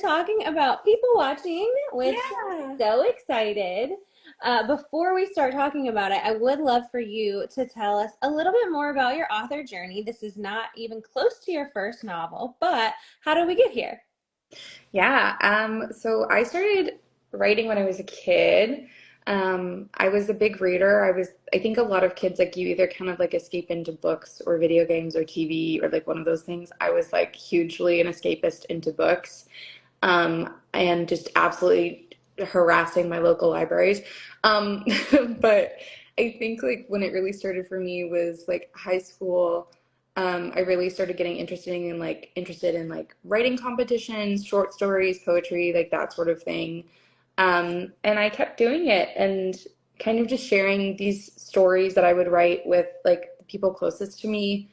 talking about people watching, which Yeah. so excited. Before we start talking about it, I would love for you to tell us a little bit more about your author journey. This is not even close to your first novel, but how did we get here? Yeah. So I started writing when I was a kid. I was a big reader. I think a lot of kids like you either kind of like escape into books or video games or TV or like one of those things. I was like hugely an escapist into books, and just absolutely harassing my local libraries. Um, but I think like when it really started for me was like high school. I really started getting interested in like writing competitions, short stories, poetry, like that sort of thing. And I kept doing it and kind of just sharing these stories that I would write with like the people closest to me,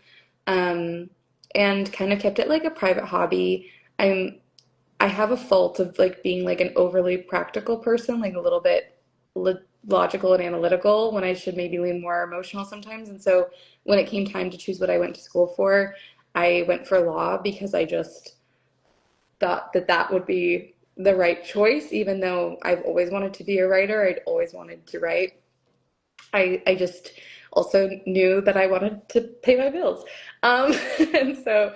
um, and kind of kept it like a private hobby. I'm I have a fault of like being like an overly practical person, like a little bit lo logical and analytical when I should maybe lean more emotional sometimes. And so when it came time to choose what I went to school for, I went for law because I just thought that that would be the right choice, even though I've always wanted to be a writer. I'd always wanted to write. I just also knew that I wanted to pay my bills. And so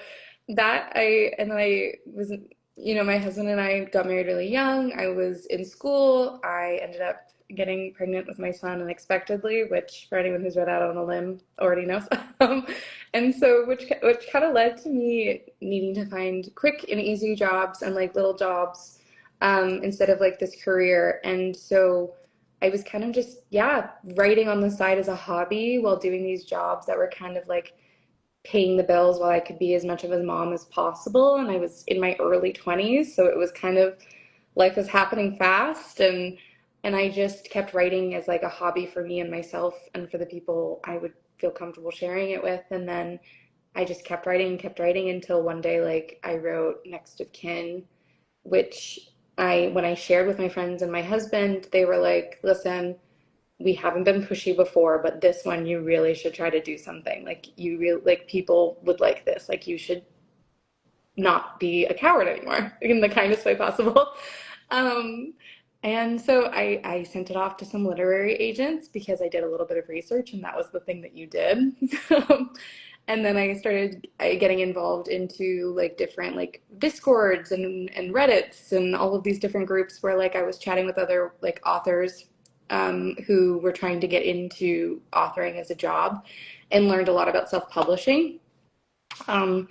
and then I was, my husband and I got married really young. I was in school. I ended up getting pregnant with my son unexpectedly, which for anyone who's read Out on a Limb already knows. Um, and so, which kind of led to me needing to find quick and easy jobs and like little jobs, instead of like this career. And so, I was kind of just, yeah, writing on the side as a hobby while doing these jobs that were kind of like paying the bills while I could be as much of a mom as possible. And I was in my early 20s, so it was kind of life was happening fast, and I just kept writing as like a hobby for me and myself and for the people I would feel comfortable sharing it with. And then I just kept writing until one day like I wrote Next of Kin, which when I shared with my friends and my husband, they were like, listen, we haven't been pushy before, but this one you really should try to do something. Like you really like people would like this. Like you should not be a coward anymore in the kindest way possible. Um, and so I sent it off to some literary agents because I did a little bit of research and that was the thing that you did. And then I started getting involved into like different like Discords and Reddits and all of these different groups where like I was chatting with other like authors, who were trying to get into authoring as a job, and learned a lot about self-publishing. Um,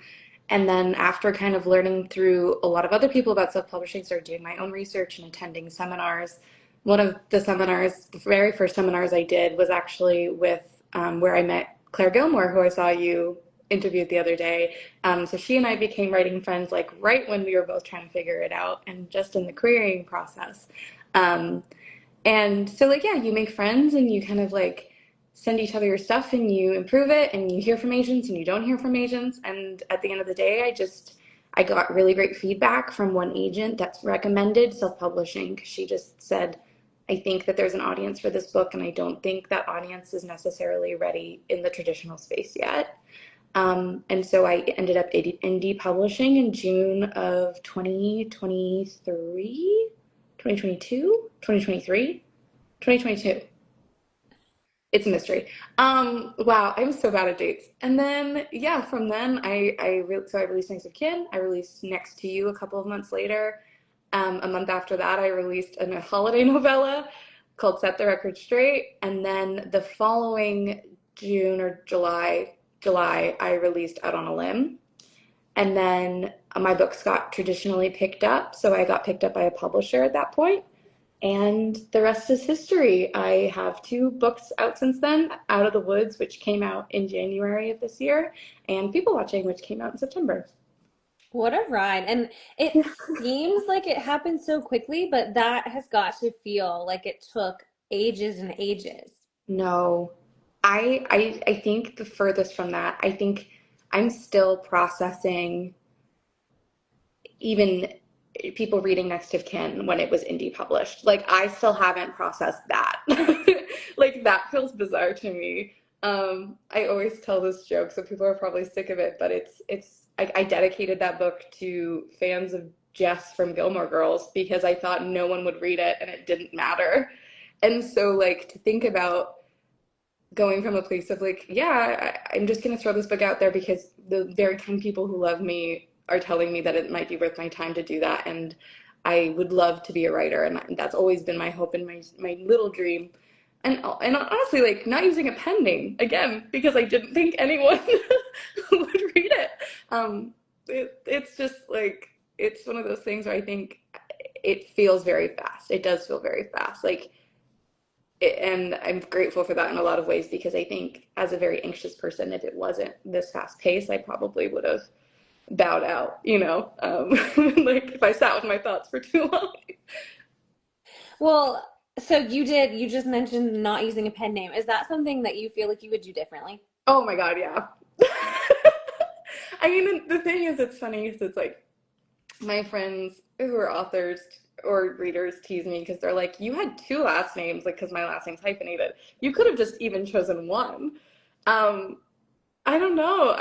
and then after kind of learning through a lot of other people about self-publishing, started doing my own research and attending seminars. One of the seminars, the very first seminars I did was actually with, where I met Claire Gilmore, who I saw you interviewed the other day. So she and I became writing friends like right when we were both trying to figure it out and just in the querying process. Um, and so like yeah, you make friends and you kind of like send each other your stuff and you improve it and you hear from agents and you don't hear from agents. And at the end of the day, I got really great feedback from one agent that recommended self-publishing because she just said, I think that there's an audience for this book and I don't think that audience is necessarily ready in the traditional space yet. And so I ended up indie publishing in June of 2023, 2022, 2023, 2022. It's a mystery. Wow, I'm so bad at dates. And then, yeah, from then so I released Next of Kin. I released Next to You a couple of months later. A month after that, I released a holiday novella called Set the Record Straight. And then the following June or July, I released Out on a Limb. And then my books got traditionally picked up, so I got picked up by a publisher at that point. And the rest is history. I have two books out since then, Out of the Woods, which came out in January of this year, and People Watching, which came out in September. What a ride. And it seems like it happened so quickly, but that has got to feel like it took ages and ages. No, I think the furthest from that, I think I'm still processing even people reading Next of Kin when it was indie published. Like I still haven't processed that. Like that feels bizarre to me. I always tell this joke, so people are probably sick of it, but I dedicated that book to fans of Jess from Gilmore Girls because I thought no one would read it and it didn't matter. And so, like, to think about going from a place of like, yeah, I'm just going to throw this book out there because the very kind people who love me are telling me that it might be worth my time to do that. And I would love to be a writer. And that's always been my hope and my little dream. And honestly, like not using a pen name again, because I didn't think anyone would read it. It's just like, it's one of those things where I think it feels very fast. It does feel very fast. Like, and I'm grateful for that in a lot of ways because I think as a very anxious person, if it wasn't this fast pace, I probably would have bowed out, you know, like if I sat with my thoughts for too long. Well, so you just mentioned not using a pen name. Is that something that you feel like you would do differently? Oh my God, yeah. I mean, the thing is, it's funny because it's like my friends who are authors or readers tease me because they're like, you had two last names, like, because my last name's hyphenated. You could have just even chosen one. Um, I don't know.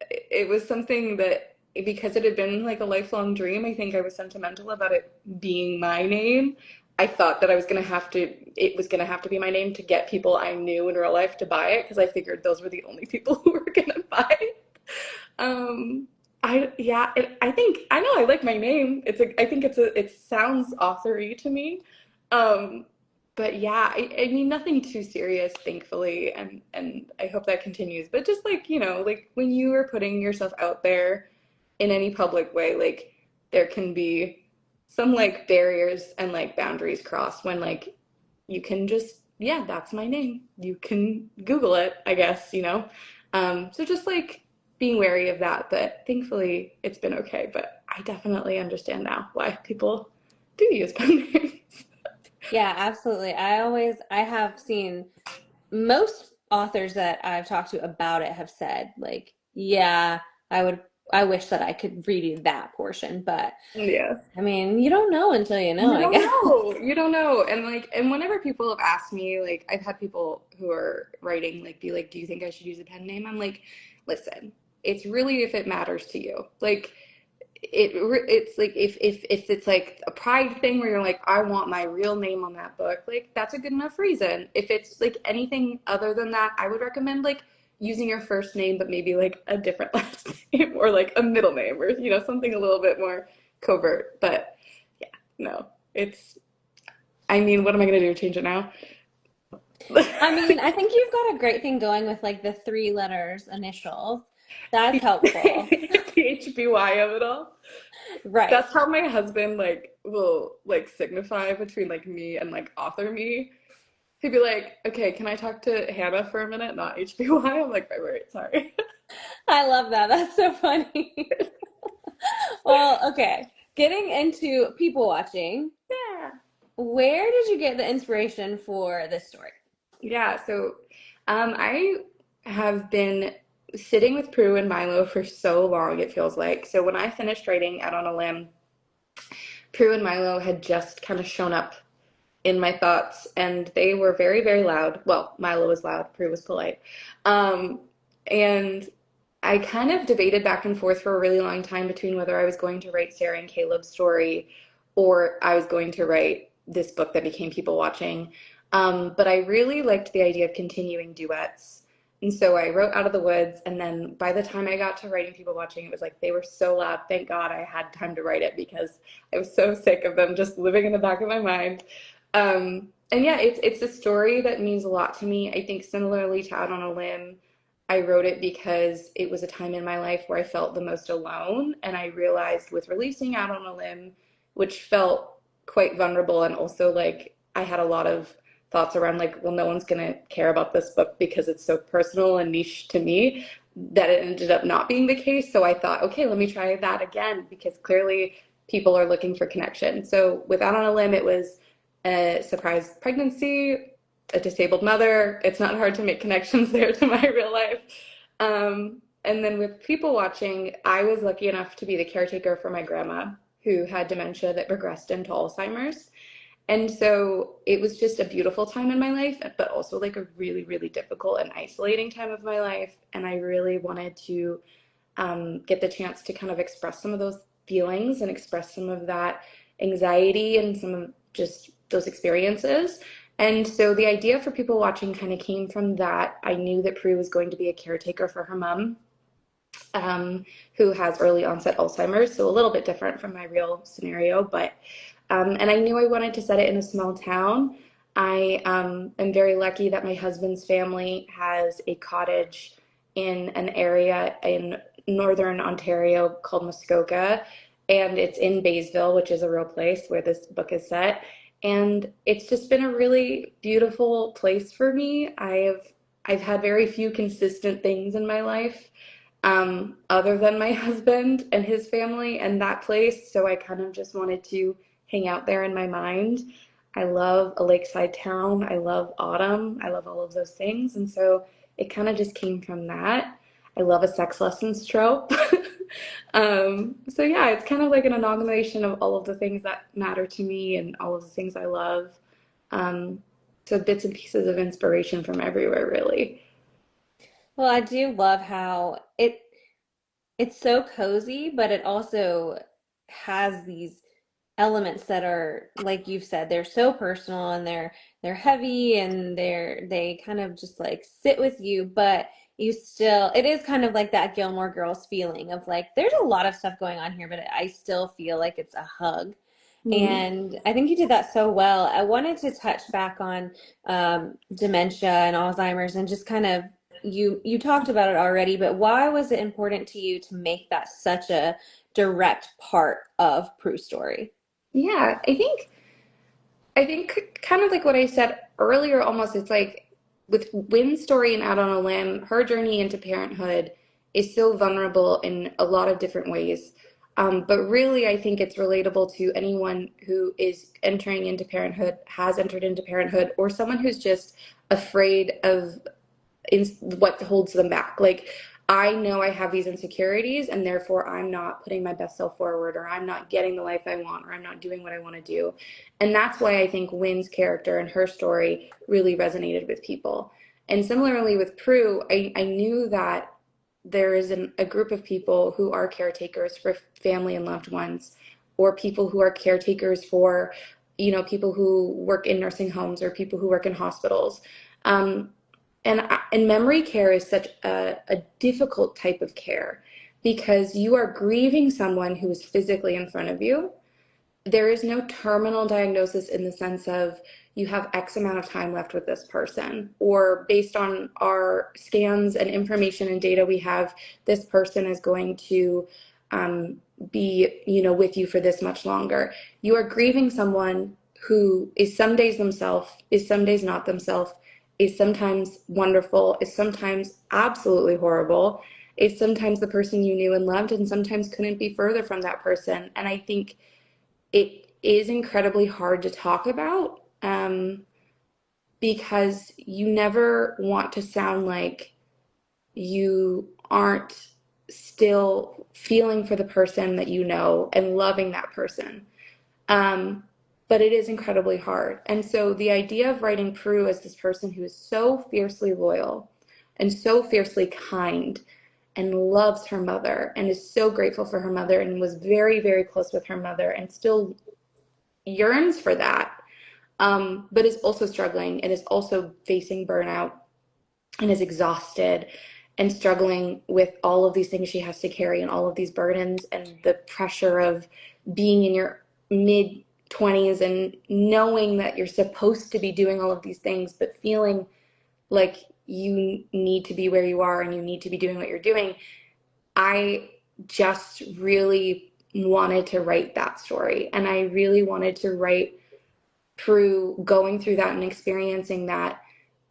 It was something that, because it had been like a lifelong dream, I think I was sentimental about it being my name. I thought that it was going to have to be my name to get people I knew in real life to buy it because I figured those were the only people who were going to buy it. Um, I think, I know I like my name. I think it sounds authory to me. Um, but yeah, I mean, nothing too serious, thankfully, and I hope that continues. But just like, you know, like when you are putting yourself out there in any public way, like there can be some like barriers and like boundaries crossed when like you can just, yeah, that's my name. You can Google it, I guess, you know. So just like being wary of that, but thankfully it's been okay. But I definitely understand now why people do use pen names. Yeah, absolutely. I have seen most authors that I've talked to about it have said, like, yeah, I would, I wish that I could read that portion, but Yeah. I mean, you don't know until you know, You I don't guess. know. You don't know. And like, and whenever people have asked me, like, I've had people who are writing, like, be like, do you think I should use a pen name? I'm like, listen, it's really if it matters to you. Like, it's like if it's like a pride thing where you're like, I want my real name on that book, like that's a good enough reason. If it's like anything other than that, I would recommend like using your first name, but maybe like a different last name or like a middle name or you know something a little bit more covert. But yeah, no, it's. I mean, what am I gonna do? Change it now? I mean, I think you've got a great thing going with like the three letters initials. That's helpful. The HBY of it all. Right. That's how my husband like will like signify between like me and like author me. He'd be like, "Okay, can I talk to Hannah for a minute, not HBY?" I'm like, "Right, right, sorry." I love that. That's so funny. Well, okay. Getting into people watching, Yeah. where did you get the inspiration for this story? Yeah, so I have been sitting with Prue and Milo for so long, it feels like. So when I finished writing Out on a Limb, Prue and Milo had just kind of shown up in my thoughts, and they were very, very loud. Well, Milo was loud, Prue was polite. Um, and I kind of debated back and forth for a really long time between whether I was going to write Sarah and Caleb's story or I was going to write this book that became People Watching. But I really liked the idea of continuing duets. And so I wrote Out of the Woods, and then by the time I got to writing People Watching, it was like they were so loud. Thank God I had time to write it because I was so sick of them just living in the back of my mind. And yeah, it's a story that means a lot to me. I think similarly to Out on a Limb, I wrote it because it was a time in my life where I felt the most alone, and I realized with releasing Out on a Limb, which felt quite vulnerable, and also like I had a lot of thoughts around like, well, no one's gonna care about this book because it's so personal and niche to me, that it ended up not being the case. So I thought, okay, let me try that again because clearly people are looking for connection. So with Out on a Limb, it was a surprise pregnancy, a disabled mother. It's not hard to make connections there to my real life. And then with People Watching, I was lucky enough to be the caretaker for my grandma who had dementia that progressed into Alzheimer's. And so it was just a beautiful time in my life, but also like a really, really difficult and isolating time of my life. And I really wanted to get the chance to kind of express some of those feelings and express some of that anxiety and some of just those experiences. And so the idea for people watching kind of came from that. I knew that Prue was going to be a caretaker for her mom, who has early onset Alzheimer's, so a little bit different from my real scenario. But and I knew I wanted to set it in a small town. I am very lucky that my husband's family has a cottage in an area in northern Ontario called Muskoka, and it's in Baysville, which is a real place where this book is set. And it's just been a really beautiful place for me. I've had very few consistent things in my life, other than my husband and his family and that place. So I kind of just wanted to hang out there in my mind. I love a lakeside town. I love autumn. I love all of those things. And so it kind of just came from that. I love a sex lessons trope. So yeah, it's kind of like an amalgamation of all of the things that matter to me and all of the things I love. Um, so bits and pieces of inspiration from everywhere, really. Well, I do love how it's so cozy, but it also has these elements that are, like you've said, they're so personal and they're heavy and they kind of just like sit with you, but you still, it is kind of like that Gilmore Girls feeling of like there's a lot of stuff going on here, but I still feel like it's a hug. Mm. And I think you did that so well. I wanted to touch back on dementia and Alzheimer's and just kind of you talked about it already, but why was it important to you to make that such a direct part of Prue's story? Yeah, I think kind of like what I said earlier, almost it's like with Wynn's story and Out on a Limb, her journey into parenthood is so vulnerable in a lot of different ways. But really, I think it's relatable to anyone who is entering into parenthood, has entered into parenthood, or someone who's just afraid of what holds them back. Like, I know I have these insecurities, and therefore I'm not putting my best self forward, or I'm not getting the life I want, or I'm not doing what I want to do. And that's why I think Wynn's character and her story really resonated with people. And similarly with Prue, I knew that there is a group of people who are caretakers for family and loved ones, or people who are caretakers for, people who work in nursing homes or people who work in hospitals. Um, and memory care is such a difficult type of care because you are grieving someone who is physically in front of you. There is no terminal diagnosis in the sense of you have X amount of time left with this person, or based on our scans and information and data we have, this person is going to um, be, with you for this much longer. You are grieving someone who is some days themselves, is some days not themselves, is sometimes wonderful, is sometimes absolutely horrible, is sometimes the person you knew and loved, and sometimes couldn't be further from that person. And I think it is incredibly hard to talk about, because you never want to sound like you aren't still feeling for the person that you know and loving that person. Um, but it is incredibly hard. And so the idea of writing Prue as this person who is so fiercely loyal and so fiercely kind and loves her mother and is so grateful for her mother and was very, very close with her mother and still yearns for that, but is also struggling and is also facing burnout and is exhausted and struggling with all of these things she has to carry and all of these burdens and the pressure of being in your mid 20s and knowing that you're supposed to be doing all of these things, but feeling like you need to be where you are and you need to be doing what you're doing. I just really wanted to write that story. And I really wanted to write Prue going through that and experiencing that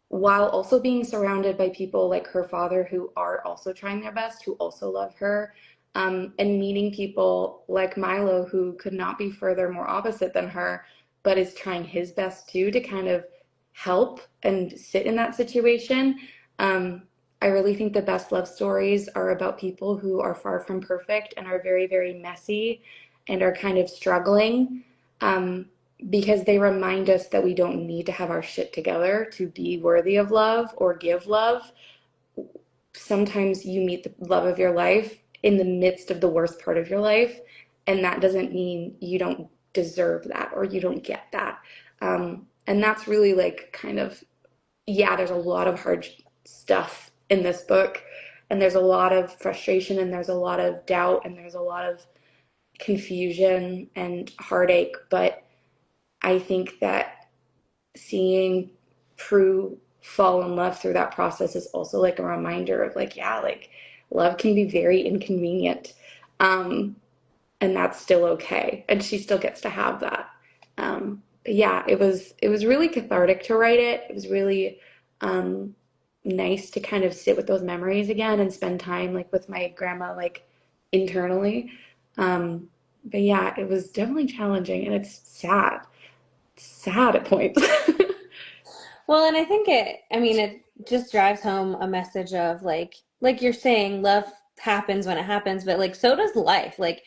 while also being surrounded by people like her father who are also trying their best, who also love her, and meeting people like Milo who could not be further more opposite than her, but is trying his best too to kind of help and sit in that situation. Um, I really think the best love stories are about people who are far from perfect and are very, very messy and are kind of struggling. Um, because they remind us that we don't need to have our shit together to be worthy of love or give love. Sometimes you meet the love of your life in the midst of the worst part of your life, and that doesn't mean you don't deserve that or you don't get that. And that's really like kind of, yeah, there's a lot of hard stuff in this book, and there's a lot of frustration, and there's a lot of doubt, and there's a lot of confusion and heartache. But I think that seeing Prue fall in love through that process is also like a reminder of like, yeah, like love can be very inconvenient. Um, and that's still okay. And she still gets to have that. But yeah, it was really cathartic to write it. It was really um, nice to kind of sit with those memories again and spend time like with my grandma like internally. Um, but yeah, it was definitely challenging and it's sad at points. Well, and I think I mean, it just drives home a message of like you're saying, love happens when it happens, but like so does life. Like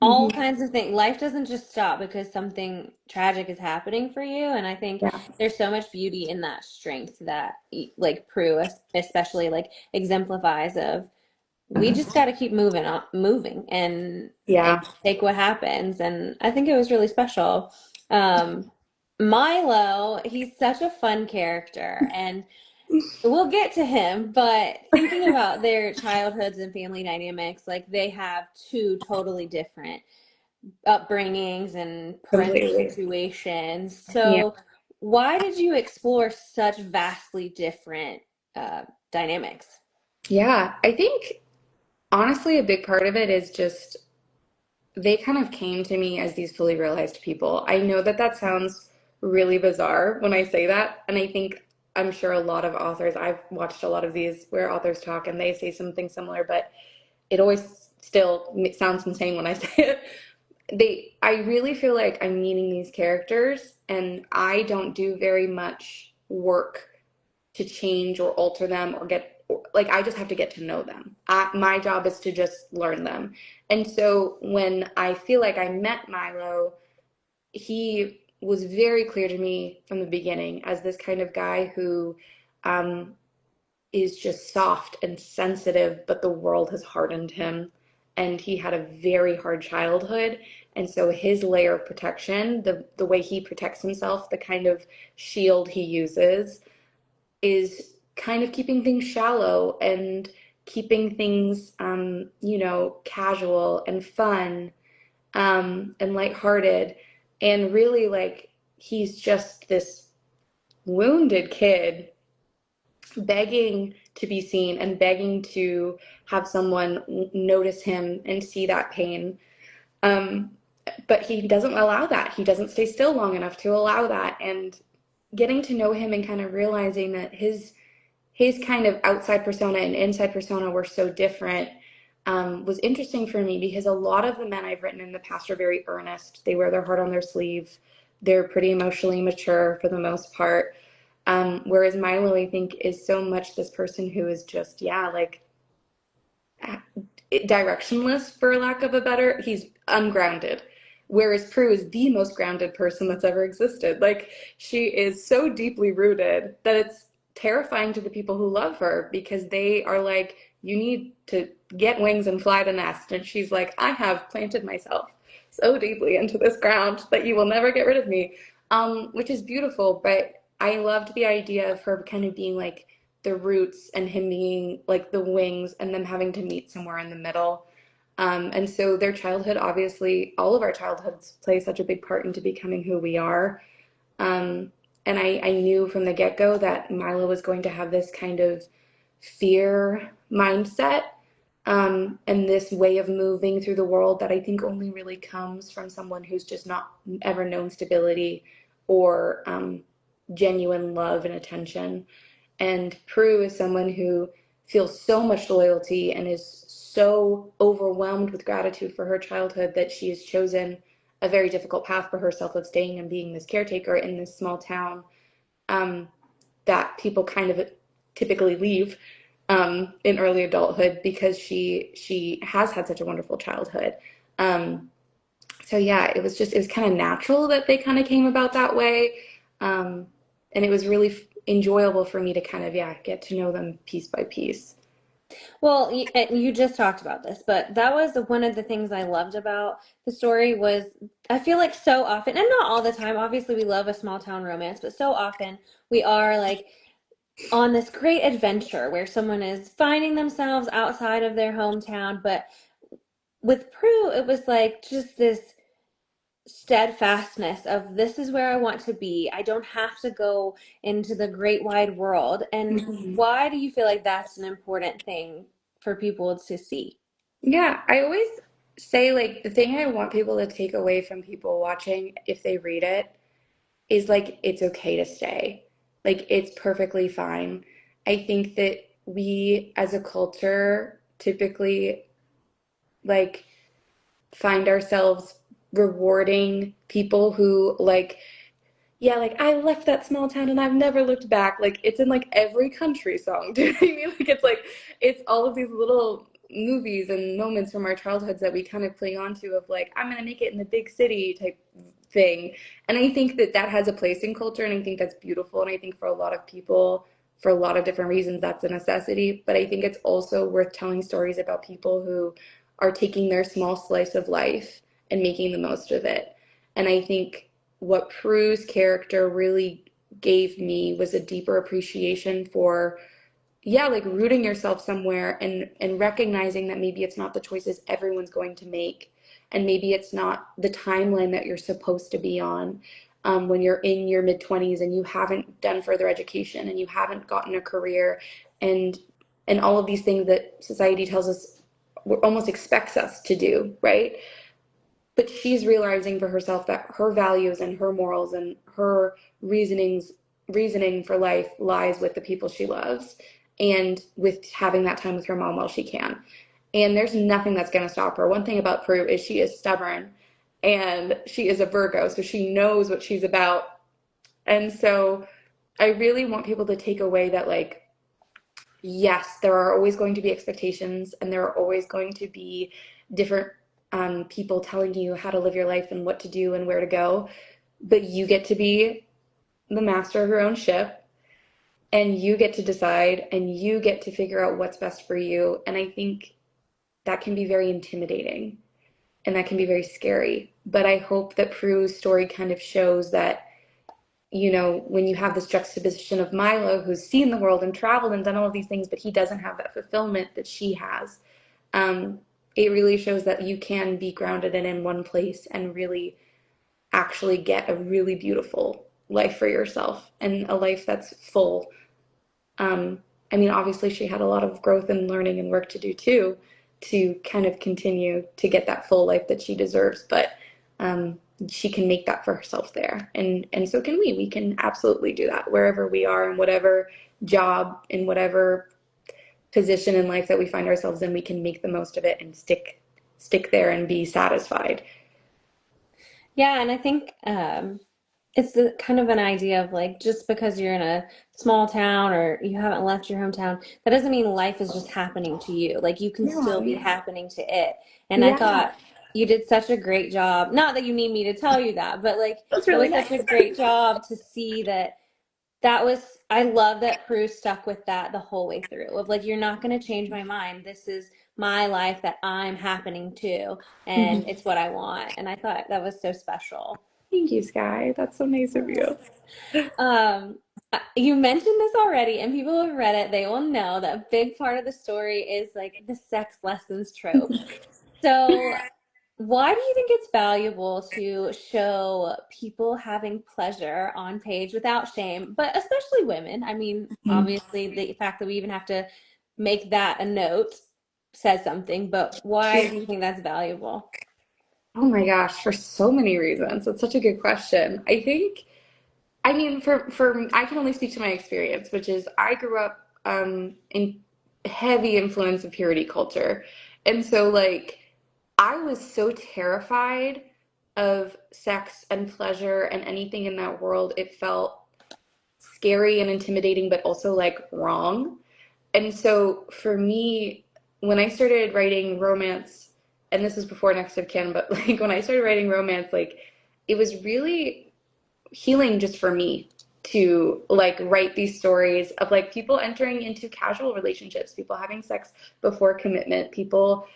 all Mhm. kinds of things. Life doesn't just stop because something tragic is happening for you. And I think Yeah. there's so much beauty in that strength that like Prue especially like exemplifies of we just got to keep moving and Yeah. take what happens. And I think it was really special. Um, Milo, he's such a fun character, and we'll get to him. But thinking about their childhoods and family dynamics, like they have two totally different upbringings and parental Completely. situations. Yeah. So, why did you explore such vastly different uh, dynamics? Yeah. I think honestly, a big part of it is just they kind of came to me as these fully realized people. I know that that sounds really bizarre when I say that, and I think I'm sure a lot of authors, I've watched a lot of these where authors talk and they say something similar, but it always still sounds insane when I say it. I really feel like I'm meeting these characters, and I don't do very much work to change or alter them or get like I just have to get to know them. My job is to just learn them. And so when I feel like I met Milo, he was very clear to me from the beginning as this kind of guy who um, is just soft and sensitive, but the world has hardened him. And he had a very hard childhood. And so his layer of protection, the way he protects himself, the kind of shield he uses, is kind of keeping things shallow and keeping things, casual and fun, and lighthearted. And really, like, he's just this wounded kid begging to be seen and begging to have someone notice him and see that pain. Um, but he doesn't allow that. He doesn't stay still long enough to allow that. And getting to know him and kind of realizing that his kind of outside persona and inside persona were so different, was interesting for me because a lot of the men I've written in the past are very earnest. They wear their heart on their sleeve. They're pretty emotionally mature for the most part. Whereas Milo, I think, is so much this person who is just, yeah, like directionless, for lack of a better. He's ungrounded. Whereas Prue is the most grounded person that's ever existed. Like, she is so deeply rooted that it's terrifying to the people who love her because they are like, you need to get wings and fly the nest. And she's like, I have planted myself so deeply into this ground that you will never get rid of me. Which is beautiful. But I loved the idea of her kind of being like the roots and him being like the wings and them having to meet somewhere in the middle. And so their childhood, obviously, all of our childhoods play such a big part into becoming who we are. Um, and I knew from the get-go that Milo was going to have this kind of fear mindset, and this way of moving through the world that I think only really comes from someone who's just not ever known stability or genuine love and attention. And Prue is someone who feels so much loyalty and is so overwhelmed with gratitude for her childhood that she has chosen a very difficult path for herself of staying and being this caretaker in this small town, um, that people kind of typically leave in early adulthood because she has had such a wonderful childhood. Um, so yeah, it was kind of natural that they kind of came about that way. And it was really enjoyable for me to kind of, yeah, get to know them piece by piece. Well, you just talked about this, but that was one of the things I loved about the story was I feel like so often, and not all the time, obviously we love a small town romance, but so often we are like on this great adventure where someone is finding themselves outside of their hometown, but with Prue, it was like just this steadfastness of this is where I want to be. I don't have to go into the great wide world. And Mhm. why do you feel like that's an important thing for people to see? Yeah, I always say like the thing I want people to take away from people watching if they read it is like it's okay to stay. Like it's perfectly fine. I think that we as a culture typically like find ourselves rewarding people who like yeah, like I left that small town and I've never looked back. Like it's in like every country song. Do you know what I mean? Like it's all of these little movies and moments from our childhoods that we kind of cling on to of like I'm gonna make it in the big city type thing. And I think that that has a place in culture, and I think that's beautiful. And I think for a lot of people, for a lot of different reasons, that's a necessity. But I think it's also worth telling stories about people who are taking their small slice of life and making the most of it. And I think what Prue's character really gave me was a deeper appreciation for, yeah, like rooting yourself somewhere and recognizing that maybe it's not the choices everyone's going to make, and maybe it's not the timeline that you're supposed to be on. When you're in your mid 20s and you haven't done further education and you haven't gotten a career and all of these things that society tells us almost expects us to do, right? But she's realizing for herself that her values and her morals and her reasoning for life lies with the people she loves and with having that time with her mom while she can. And there's nothing that's going to stop her. One thing about Prue is she is stubborn and she is a Virgo, so she knows what she's about. And so I really want people to take away that, like, yes, there are always going to be expectations and there are always going to be different people telling you how to live your life and what to do and where to go. But you get to be the master of your own ship and you get to decide and you get to figure out what's best for you. And I think that can be very intimidating and that can be very scary. But I hope that Prue's story kind of shows that, you know, when you have this juxtaposition of Milo, who's seen the world and traveled and done all of these things, but he doesn't have that fulfillment that she has, um, it really shows that you can be grounded and in one place and really actually get a really beautiful life for yourself and a life that's full. I mean, obviously, she had a lot of growth and learning and work to do too, to kind of continue to get that full life that she deserves. But um, she can make that for herself there, and so can we. We can absolutely do that wherever we are, in whatever job, in whatever position in life that we find ourselves in. We can make the most of it and stick there and be satisfied. Yeah, and I think it's the kind of an idea of like just because you're in a small town or you haven't left your hometown, that doesn't mean life is just happening to you. Like you can still No, be happening to it. And I yeah, thought you did such a great job. Not that you need me to tell you that, but like that's it really was such a nice. great job to see that that was I love that Prue stuck with that the whole way through of like you're not going to change my mind. This is my life that I'm happening to and Mhm. it's what I want. And I thought that was so special. Thank you, Sky. That's so nice of you. Um, you mentioned this already, and people who have read it, they will know that a big part of the story is like the sex lessons trope. So, why do you think it's valuable to show people having pleasure on page without shame, but especially women? I mean, obviously, the fact that we even have to make that a note says something, but why do you think that's valuable? Oh my gosh, for so many reasons. That's such a good question. I think, I mean, for I can only speak to my experience, which is I grew up in heavy influence of purity culture. And so like I was so terrified of sex and pleasure and anything in that world. It felt scary and intimidating, but also like wrong. And so for me, when I started writing romance, and this was before Next of Kin, but like when I started writing romance, like it was really healing just for me to like write these stories of like people entering into casual relationships, people having sex before commitment, people,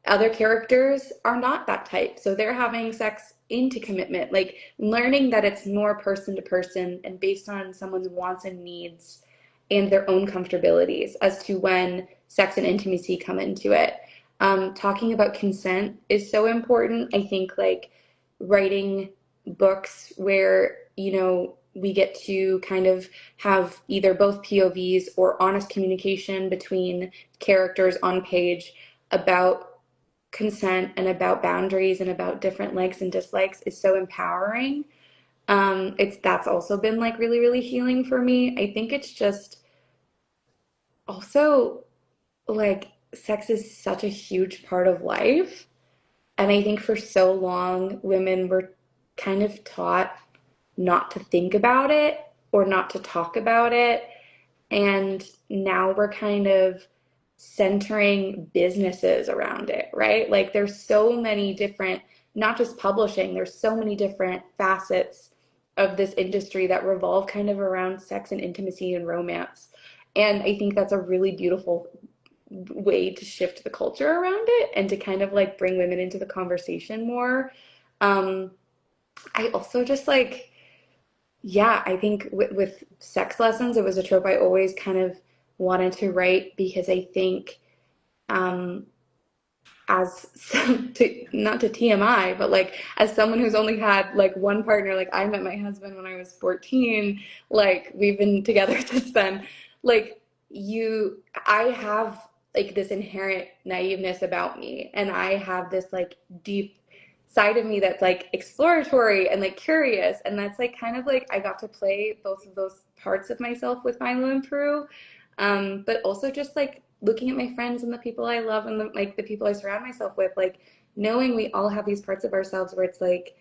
other characters are not that type. So they're having sex into commitment, like learning that it's more person to person and based on someone's wants and needs and their own comfortabilities as to when sex and intimacy come into it. Talking about consent is so important. I think like writing books where, you know, we get to kind of have either both POVs or honest communication between characters on page about consent and about boundaries and about different likes and dislikes is so empowering. It's that's also been like really, really healing for me. I think it's just also like sex is such a huge part of life. And I think for so long, women were kind of taught not to think about it or not to talk about it. And now we're kind of centering businesses around it, right? Like there's so many different, not just publishing, there's so many different facets of this industry that revolve kind of around sex and intimacy and romance. And I think that's a really beautiful way to shift the culture around it and to kind of like bring women into the conversation more. Um, I also just like, yeah, I think with sex lessons, it was a trope I always kind of wanted to write because I think um, as not to TMI, but like as someone who's only had like one partner, like I met my husband when I was 14, like we've been together since then. Like I have like this inherent naiveness about me, and I have this like deep side of me that's like exploratory and like curious, and that's like kind of like I got to play both of those parts of myself with Milo and Prue, but also just like looking at my friends and the people I love and like the people I surround myself with, like knowing we all have these parts of ourselves where it's like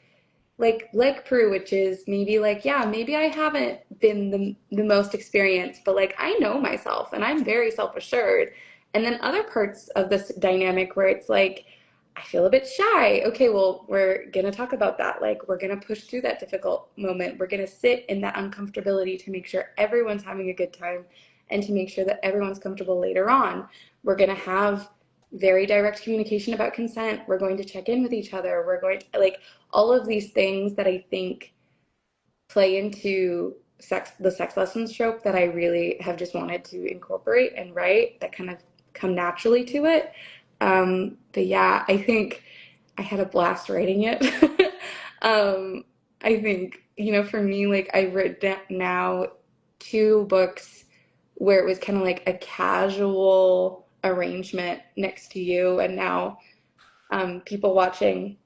Prue, which is maybe like, yeah, maybe I haven't been the most experienced, but like I know myself and I'm very self-assured. And then other parts of this dynamic where it's like, I feel a bit shy. Okay, well, we're gonna talk about that. Like, we're gonna push through that difficult moment. We're gonna sit in that uncomfortability to make sure everyone's having a good time and to make sure that everyone's comfortable later on. We're gonna have very direct communication about consent. We're going to check in with each other. We're going to like all of these things that I think play into the sex lessons trope that I really have just wanted to incorporate and write that kind of come naturally to it. But yeah, I think I had a blast writing it. um, I think, you know, for me, like I've written now two books where it was kind of like a casual arrangement next to you, and now people watching.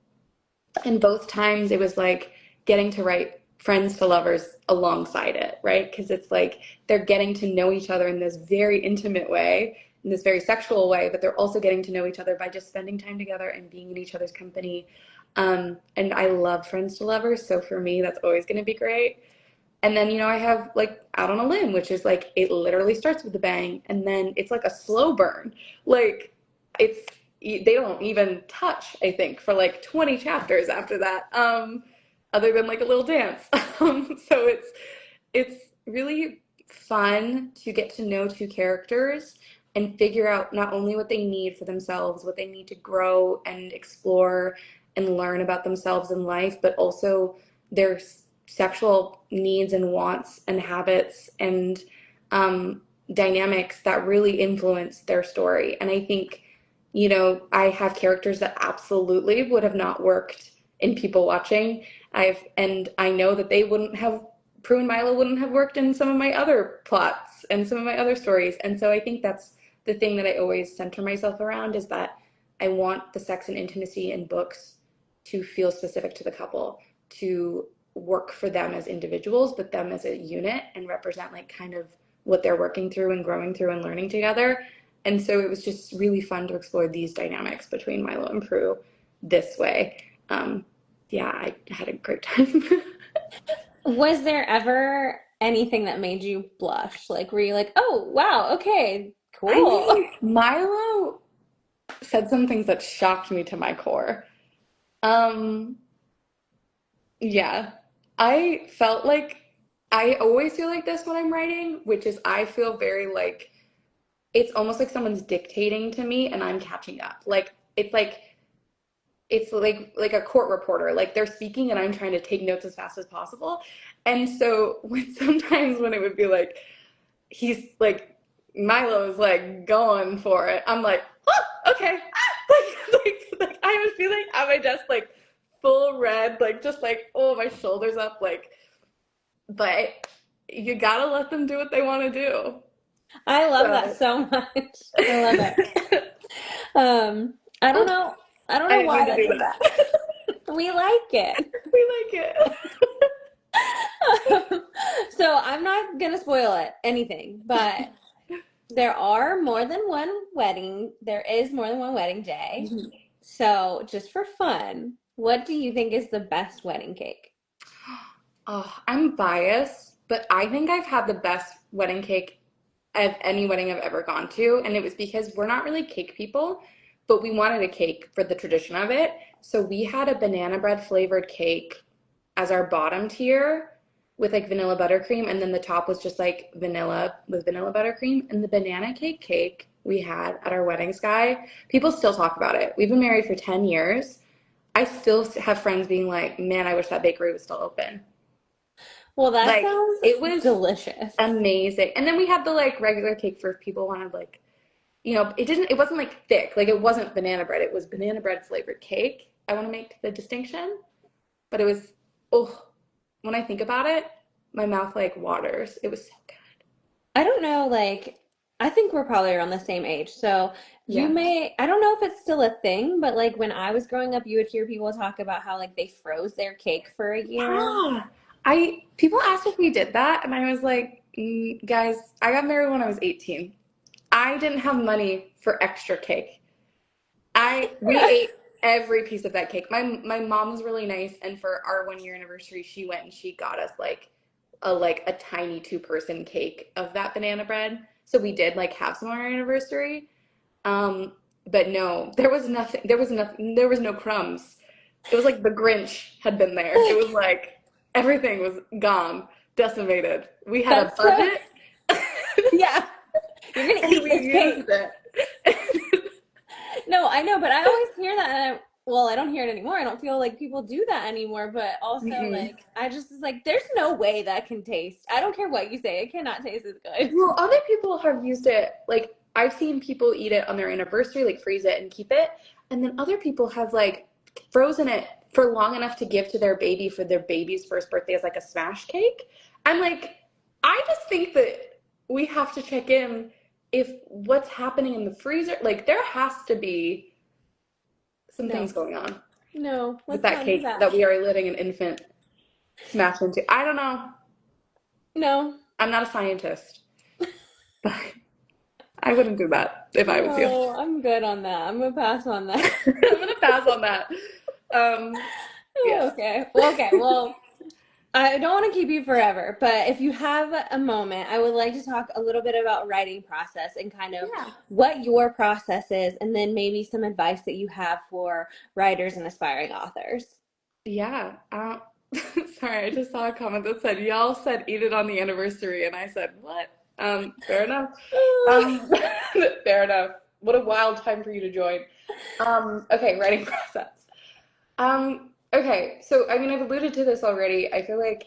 And both times it was like getting to write friends to lovers alongside it, right? Because it's like they're getting to know each other in this very intimate way, in this very sexual way, but they're also getting to know each other by just spending time together and being in each other's company. And I love friends to lovers, so for me, that's always going to be great. And then, you know, I have like Out on a Limb, which is like it literally starts with a bang and then it's like a slow burn. Like it's they don't even touch, I think, for like 20 chapters after that. Other than like a little dance. So it's really fun to get to know two characters and figure out not only what they need for themselves, what they need to grow and explore and learn about themselves in life, but also their sexual needs and wants and habits and dynamics that really influence their story. And I think, you know, I have characters that absolutely would have not worked in people watching. And I know that they wouldn't have, Prue and Milo wouldn't have worked in some of my other plots and some of my other stories. And so I think that's the thing that I always center myself around is that I want the sex and intimacy in books to feel specific to the couple, to work for them as individuals, but them as a unit and represent like kind of what they're working through and growing through and learning together. And so it was just really fun to explore these dynamics between Milo and Prue this way. Yeah, I had a great time. Was there ever anything that made you blush? Like, were you like, oh, wow, okay, I cool? mean, Milo said some things that shocked me to my core. Um, yeah, I felt like I always feel like this when I'm writing, which is I feel very like it's almost like someone's dictating to me and I'm catching up. Like it's like a court reporter. Like they're speaking and I'm trying to take notes as fast as possible. And so when sometimes when it would be like he's like Milo's like going for it, I'm like, oh, okay. Like I have a feeling at my desk like full red, like just like oh my shoulders up, like but you gotta let them do what they want to do. I love that So so much. I love it. I I don't know. I don't know didn't why mean to that's do so that. bad. We like it. We like it. So I'm not gonna spoil it, anything, but there are more than one wedding. There is more than one wedding day. So just for fun, what do you think is the best wedding cake? Oh, I'm biased, but I think I've had the best wedding cake of any wedding I've ever gone to. And it was because we're not really cake people, but we wanted a cake for the tradition of it. So we had a banana bread flavored cake as our bottom tier with like vanilla buttercream. And then the top was just like vanilla with vanilla buttercream. And the banana cake we had at our wedding sky, people still talk about it. We've been married for 10 years. I still have friends being like, man, I wish that bakery was still open. Well, that Like sounds it was delicious. amazing. And then we had the like regular cake for if people wanted like, it wasn't like thick. Like it wasn't banana bread. It was banana bread flavored cake. I want to make the distinction, but it was oh, when I think about it, my mouth like waters. It was so good. I don't know, like, I think we're probably around the same age. So you Yeah. may, I don't know if it's still a thing, but like when I was growing up, you would hear people talk about how like they froze their cake for a year. Yeah. I people asked if we did that, and I was like, guys, I got married when I was 18. I didn't have money for extra cake. I we ate every piece of that cake. My mom was really nice, and for our 1 year anniversary, she went and she got us like a tiny 2-person cake of that banana bread. So we did like have some on our anniversary. Um, but no, there was nothing. There was nothing. There was no crumbs. It was like the Grinch had been there. It was like everything was gone, decimated. We had a That's so, budget, yeah, you're gonna and eat we this cake. used it. No, I know, but I always hear that, and well, I don't hear it anymore. I don't feel like people do that anymore. But also, Mm-mm. like, I just was like, there's no way that can taste. I don't care what you say, it cannot taste as good. Well, other people have used it, like I've seen people eat it on their anniversary, like freeze it and keep it. And then other people have like frozen it for long enough to give to their baby for their baby's first birthday as like a smash cake. I'm like, I just think that we have to check in if what's happening in the freezer, like there has to be some things No, going on no, with let's that not do cake that. that we are letting an infant smash into. I don't know. No, I'm not a scientist, but I wouldn't do that if I was you. no, I'm good on that. I'm gonna pass on that. I'm gonna pass on that. Yeah. Okay. Well, okay. Well, I don't want to keep you forever, but if you have a moment, I would like to talk a little bit about writing process and kind of Yeah. what your process is, and then maybe some advice that you have for writers and aspiring authors. Yeah. Sorry, I just saw a comment that said, y'all said eat it on the anniversary, and I said, what? Fair enough. Um, fair enough. What a wild time for you to join. Okay, writing process. Okay, so I mean, I've alluded to this already. I feel like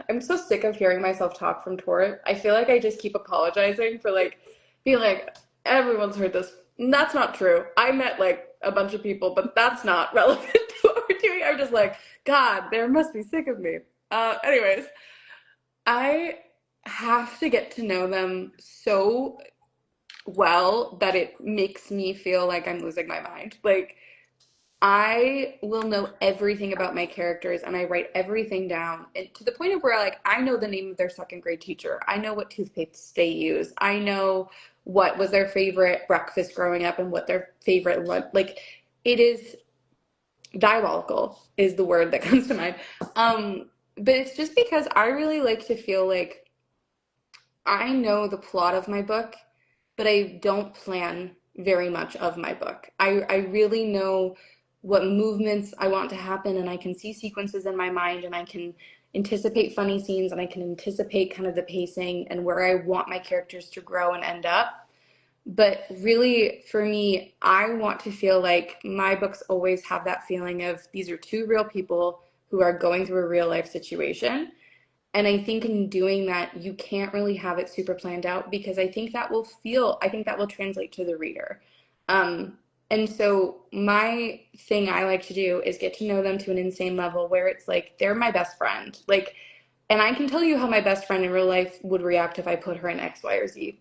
I'm so sick of hearing myself talk from tour. I feel like I just keep apologizing for like being like, everyone's heard this. And that's not true. I met like a bunch of people, but that's not relevant to what we're doing. I'm just like, God, they must be sick of me. Anyways, I have to get to know them so well that it makes me feel like I'm losing my mind. Like, I will know everything about my characters and I write everything down and to the point of where like I know the name of their second grade teacher. I know what toothpaste they use. I know what was their favorite breakfast growing up and what their favorite lunch like it is diabolical is the word that comes to mind. But it's just because I really like to feel like I know the plot of my book, but I don't plan very much of my book. I really know what movements I want to happen, and I can see sequences in my mind, and I can anticipate funny scenes and I can anticipate kind of the pacing and where I want my characters to grow and end up. But really, for me, I want to feel like my books always have that feeling of these are two real people who are going through a real life situation. And I think in doing that, you can't really have it super planned out because I think that will translate to the reader. Um, and so my thing I like to do is get to know them to an insane level where it's like they're my best friend. Like, and I can tell you how my best friend in real life would react if I put her in X, Y, or Z,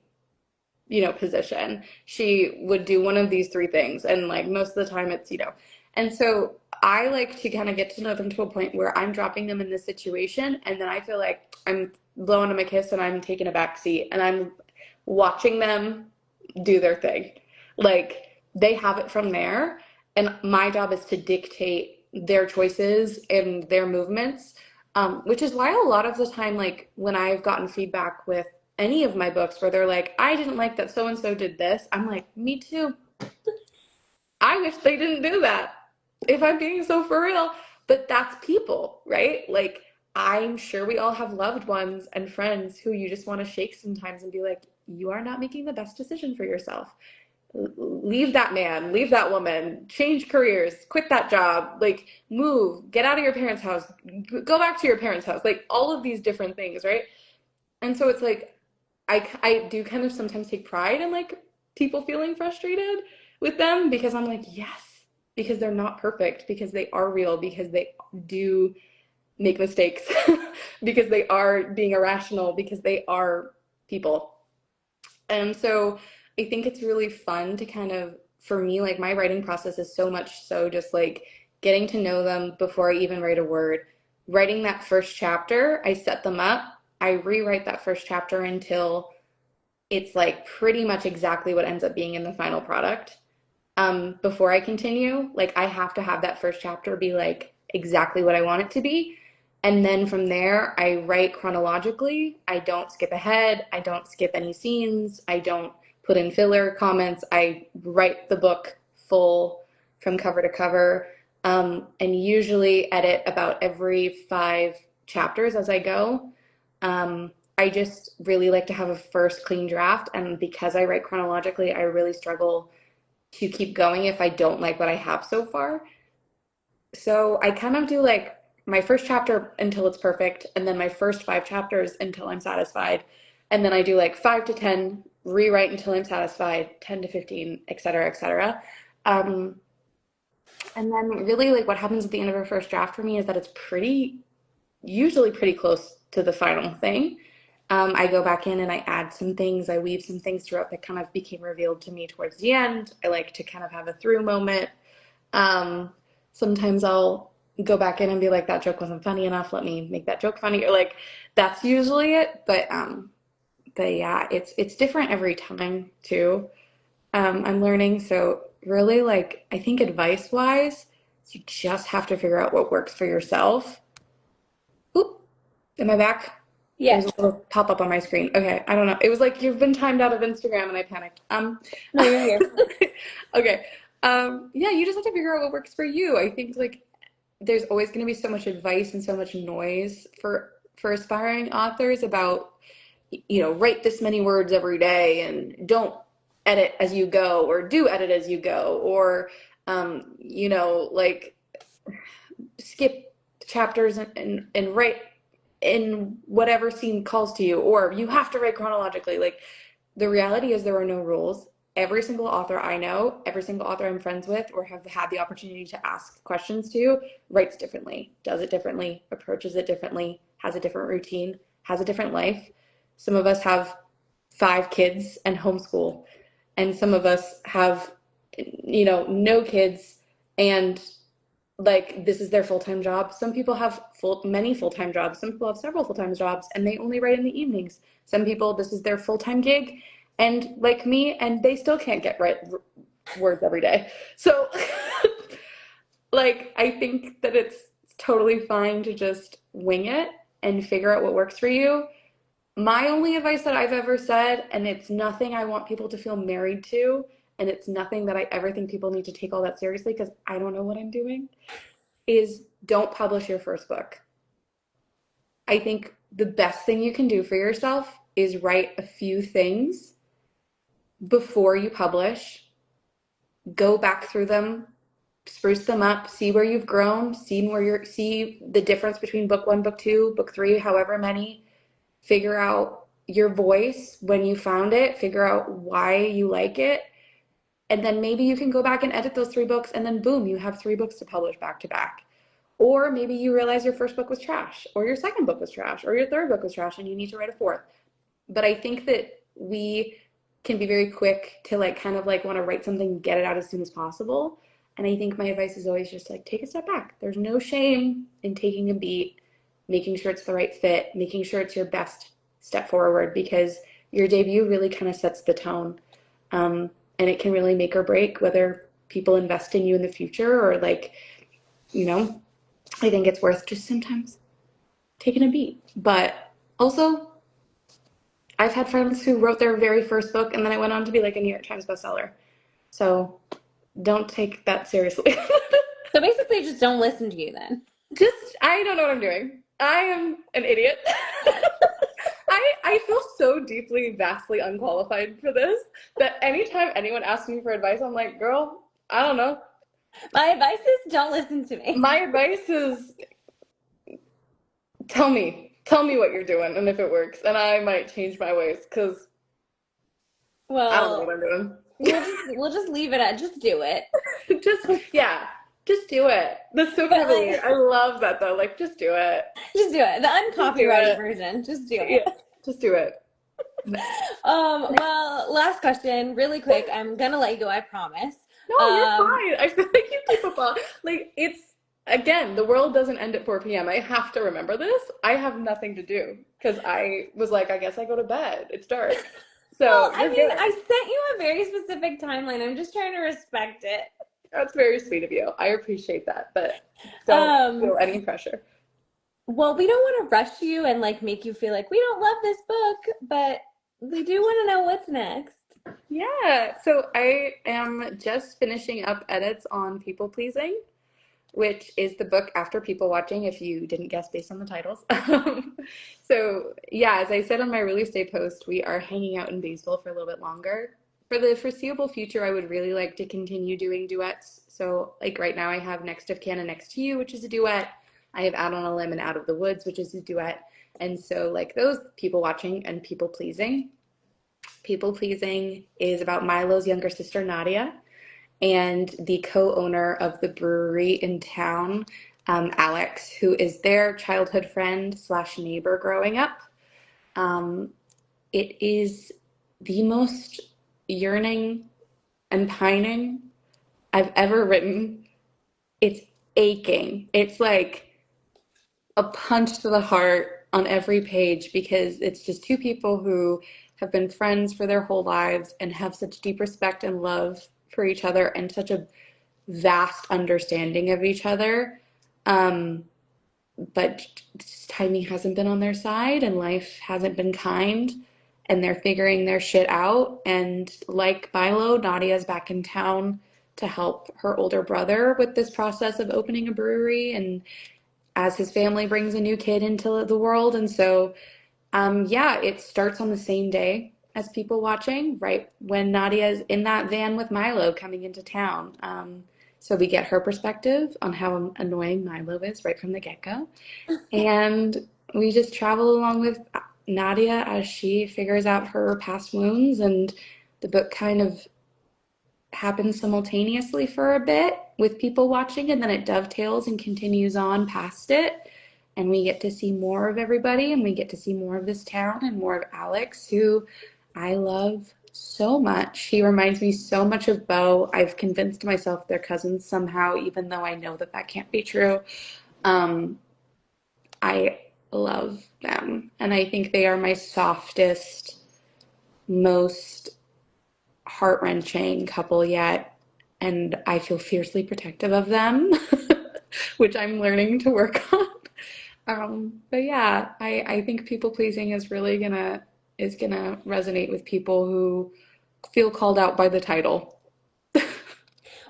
position. She would do one of these three things. And like most of the time it's. And so I like to kind of get to know them to a point where I'm dropping them in this situation. And then I feel like I'm blowing them a kiss and I'm taking a back seat and I'm watching them do their thing. Like they have it from there. And my job is to dictate their choices and their movements. Which is why a lot of the time, like when I've gotten feedback with any of my books where they're like, I didn't like that so and so did this, I'm like, me too. I wish they didn't do that. If I'm being so for real. But that's people, right? Like, I'm sure we all have loved ones and friends who you just want to shake sometimes and be like, you are not making the best decision for yourself. Leave that man, leave that woman, change careers, quit that job, like move, get out of your parents' house, go back to your parents' house, like all of these different things, right? And so it's like I do kind of sometimes take pride in like people feeling frustrated with them because I'm like, yes, because they're not perfect, because they are real, because they do make mistakes, because they are being irrational, because they are people. And so I think it's really fun to kind of, for me, like my writing process is so much so just like getting to know them before I even write a word. Writing that first chapter, I set them up. I rewrite that first chapter until it's like pretty much exactly what ends up being in the final product. Before I continue, like I have to have that first chapter be like exactly what I want it to be. And then from there, I write chronologically. I don't skip ahead. I don't skip any scenes. I don't put in filler comments. I write the book full from cover to cover, and usually edit about every 5 chapters as I go. I just really like to have a first clean draft. And because I write chronologically, I really struggle to keep going if I don't like what I have so far. So I kind of do like my first chapter until it's perfect, and then my first 5 chapters until I'm satisfied. And then I do like 5 to 10, rewrite until I'm satisfied, 10 to 15, et cetera, et cetera. Um, and then really like what happens at the end of a first draft for me is that it's usually pretty close to the final thing. I go back in and I add some things, I weave some things throughout that kind of became revealed to me towards the end. I like to kind of have a through moment. Um, Sometimes I'll go back in and be like, that joke wasn't funny enough. Let me make that joke funny. Or like, that's usually it. But yeah, it's different every time too. I'm learning. So really, like, I think advice wise, you just have to figure out what works for yourself. Oop, am I back? There's Yes. a little pop up on my screen. Okay, I don't know. It was like you've been timed out of Instagram, and I panicked. No, you're here. Okay. Yeah, you just have to figure out what works for you. I think like there's always going to be so much advice and so much noise for aspiring authors about write this many words every day and don't edit as you go or do edit as you go or like skip chapters and write in whatever scene calls to you, or you have to write chronologically. Like the reality is there are no rules. Every single author I know, every single author I'm friends with or have had the opportunity to ask questions to, writes differently, does it differently, approaches it differently, has a different routine, has a different life. Some of us have 5 kids and homeschool, and some of us have, no kids and like this is their full-time job. Some people have many full-time jobs. Some people have several full-time jobs and they only write in the evenings. Some people, this is their full-time gig, and like me, and they still can't get right words every day. So like I think that it's totally fine to just wing it and figure out what works for you. My only advice that I've ever said, and it's nothing I want people to feel married to, and it's nothing that I ever think people need to take all that seriously because I don't know what I'm doing, is don't publish your first book. I think the best thing you can do for yourself is write a few things before you publish, go back through them, spruce them up, see where you've grown, see the difference between book one, book two, book three, however many, figure out your voice when you found it, figure out why you like it, and then maybe you can go back and edit those three books, and then boom, you have three books to publish back to back. Or maybe you realize your first book was trash, or your second book was trash, or your third book was trash, and you need to write a fourth. But I think that we can be very quick to like kind of like want to write something, get it out as soon as possible. And I think my advice is always just like take a step back. There's no shame in taking a beat, making sure it's the right fit, making sure it's your best step forward, because your debut really kind of sets the tone. And it can really make or break whether people invest in you in the future or like, you know, I think it's worth just sometimes taking a beat. But also, I've had friends who wrote their very first book and then it went on to be like a New York Times bestseller. So don't take that seriously. So basically, just don't listen to you then. Just, I don't know what I'm doing. I am an idiot. I feel so deeply, vastly unqualified for this that anytime anyone asks me for advice, I'm like, girl, I don't know. My advice is don't listen to me. My advice is tell me what you're doing and if it works, and I might change my ways because I don't know Well, what I'm doing. we'll just leave it at just do it. Just, yeah, just do it. That's so But cavalier. like, I love that though. Like, just do it. just do it. The Just do uncopyrighted it. version. Just do Yeah, it. just do it. Well, last question, really quick. I'm gonna let you go, I promise. No, you're Um, fine. I feel like you keep up on, like, it's, again, the world doesn't end at 4 p.m. I have to remember this. I have nothing to do because I was like, I guess I go to bed. It's dark. well, So I you're mean, good. I sent you a very specific timeline. I'm just trying to respect it. That's very sweet of you. I appreciate that, but don't Um, feel any pressure. well, we don't want to rush you and like make you feel like we don't love this book, but we do want to know what's next. Yeah, so I am just finishing up edits on People Pleasing, which is the book after People Watching, if you didn't guess based on the titles. So, yeah, as I said on my release day post, we are hanging out in Baysville for a little bit longer. For the foreseeable future, I would really like to continue doing duets. So, like right now, I have Next of Kin and Next to You, which is a duet. I have Out on a Limb and Out of the Woods, which is a duet. And so, like those People Watching and People Pleasing. People Pleasing is about Milo's younger sister, Nadia, and the co-owner of the brewery in town, Alex, who is their childhood friend slash neighbor growing up. Um, it is the most yearning and pining I've ever written. It's aching. It's like a punch to the heart on every page because it's just two people who have been friends for their whole lives and have such deep respect and love for each other and such a vast understanding of each other. Um, but timing hasn't been on their side and life hasn't been kind and they're figuring their shit out. And like Milo, Nadia's back in town to help her older brother with this process of opening a brewery and as his family brings a new kid into the world. And so, yeah, it starts on the same day as People Watching, right when Nadia is in that van with Milo coming into town. So we get her perspective on how annoying Milo is right from the get-go. And we just travel along with Nadia as she figures out her past wounds. And the book kind of happens simultaneously for a bit with People Watching, and then it dovetails and continues on past it. And we get to see more of everybody, and we get to see more of this town and more of Alex, who I love so much. He reminds me so much of Bo. I've convinced myself they're cousins somehow, even though I know that that can't be true. Um, I love them, and I think they are my softest, most heart-wrenching couple yet, and I feel fiercely protective of them, which I'm learning to work on. But yeah, I think people pleasing is really gonna resonate with people who feel called out by the title.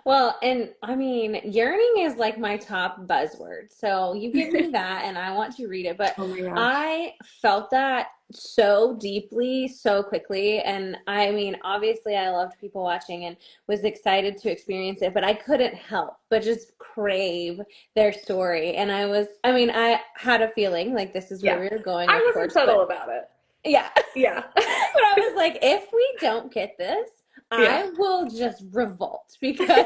Well, and I mean, yearning is like my top buzzword. So you give me that and I want to read it. But Oh my gosh. I felt that so deeply, so quickly. And I mean, obviously, I loved people watching and was excited to experience it, but I couldn't help but just crave their story. And I mean, I had a feeling like this is where Yeah. we were going, I of wasn't course, subtle but about it. yeah. Yeah. But I was like, if we don't get this, Yeah. I will just revolt because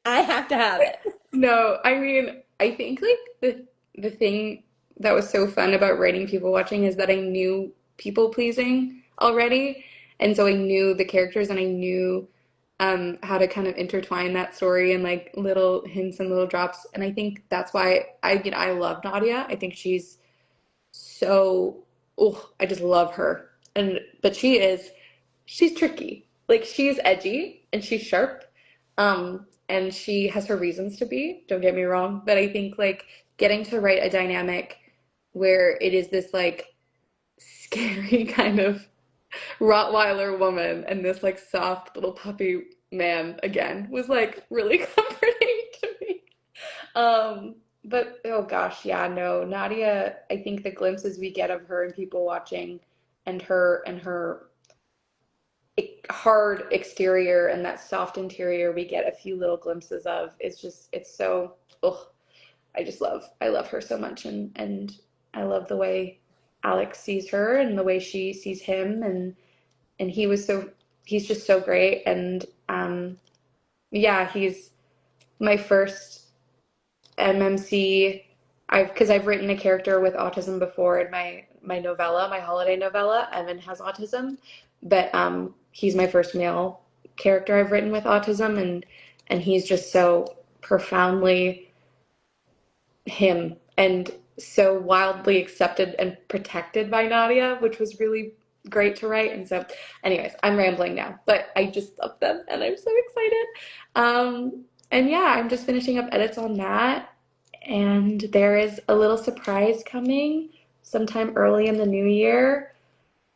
I have to have it. No, I mean, I think like the thing that was so fun about writing people watching is that I knew people pleasing already. And so I knew the characters and I knew how to kind of intertwine that story and like little hints and little drops. And I think that's why I love Nadia. I think she's so oh, I just love her. And but she's tricky. Like she's edgy and she's sharp. And she has her reasons to be, don't get me wrong, but I think like getting to write a dynamic where it is this like scary kind of Rottweiler woman and this like soft little puppy man again was like really comforting to me. But oh gosh, yeah, no, Nadia, I think the glimpses we get of her and people watching and her hard exterior and that soft interior we get a few little glimpses of is just it's so oh I love her so much and I love the way Alex sees her and the way she sees him and he's just so great and yeah he's my first MMC I've written a character with autism before in my novella, my holiday novella. Evan has autism, but he's my first male character I've written with autism, and he's just so profoundly him and so wildly accepted and protected by Nadia, which was really great to write. And so, anyways, I'm rambling now, but I just love them and I'm so excited. And yeah, I'm just finishing up edits on that. And there is a little surprise coming sometime early in the new year.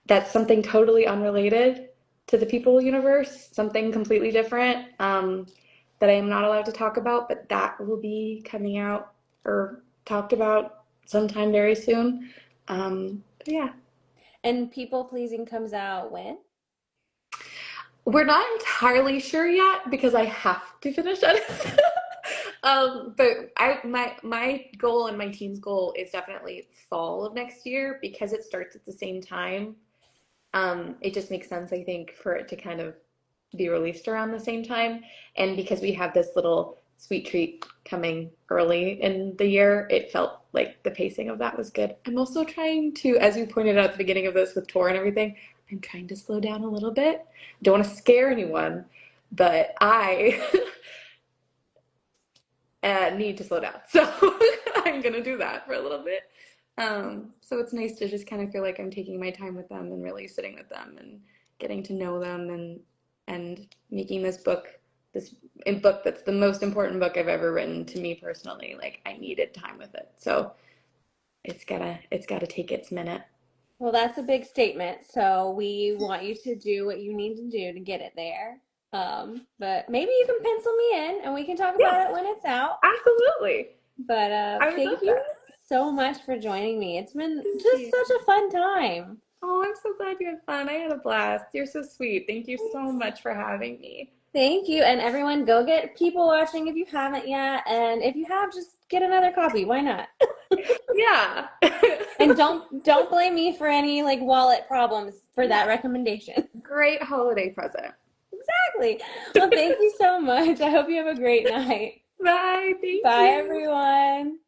That's something totally unrelated to the People universe, something completely different that I am not allowed to talk about, but that will be coming out or talked about sometime very soon. But yeah, And people pleasing comes out when? we're not entirely sure yet because I have to finish it. But my goal and my team's goal is definitely fall of next year because it starts at the same time. It just makes sense, I think, for it to kind of be released around the same time. And because we have this little sweet treat coming early in the year, it felt like the pacing of that was good. I'm also trying to, as you pointed out at the beginning of this with tour and everything, I'm trying to slow down a little bit. Don't want to scare anyone, but I need to slow down. So I'm going to do that for a little bit. So it's nice to just kind of feel like I'm taking my time with them and really sitting with them and getting to know them and making this book that's the most important book I've ever written to me personally. Like I needed time with it. So it's gotta take its minute. Well, that's a big statement. So we want you to do what you need to do to get it there. But maybe you can pencil me in and we can talk Yeah, about it when it's out. absolutely. But I would love thank you that. so much for joining me. It's been Thank just you. such a fun time. Oh, I'm so glad you had fun. I had a blast. You're so sweet. Thank you so much for having me. Thank you. And everyone, go get people watching if you haven't yet. And if you have, just get another copy. Why not? Yeah. And don't blame me for any like wallet problems for Yeah. that recommendation. Great holiday present. Exactly. Well, thank you so much. I hope you have a great night. Bye. Thank Bye, you. everyone.